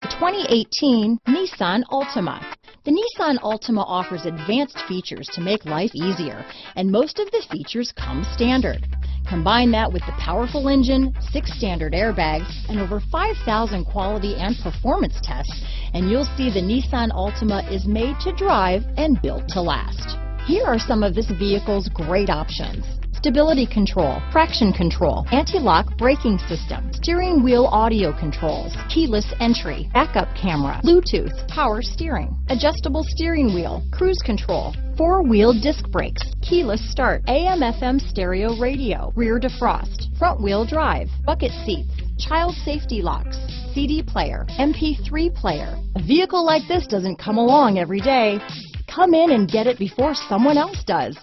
The 2018 Nissan Altima. The Nissan Altima offers advanced features to make life easier, and most of the features come standard. Combine that with the powerful engine, 6 standard airbags, and over 5,000 quality and performance tests, and you'll see the Nissan Altima is made to drive and built to last. Here are some of this vehicle's great options: stability control, traction control, anti-lock braking system, steering wheel audio controls, keyless entry, backup camera, Bluetooth, power steering, adjustable steering wheel, cruise control, 4-wheel disc brakes, keyless start, AM/FM stereo radio, rear defrost, front wheel drive, bucket seats, child safety locks, CD player, MP3 player. A vehicle like this doesn't come along every day. Come in and get it before someone else does.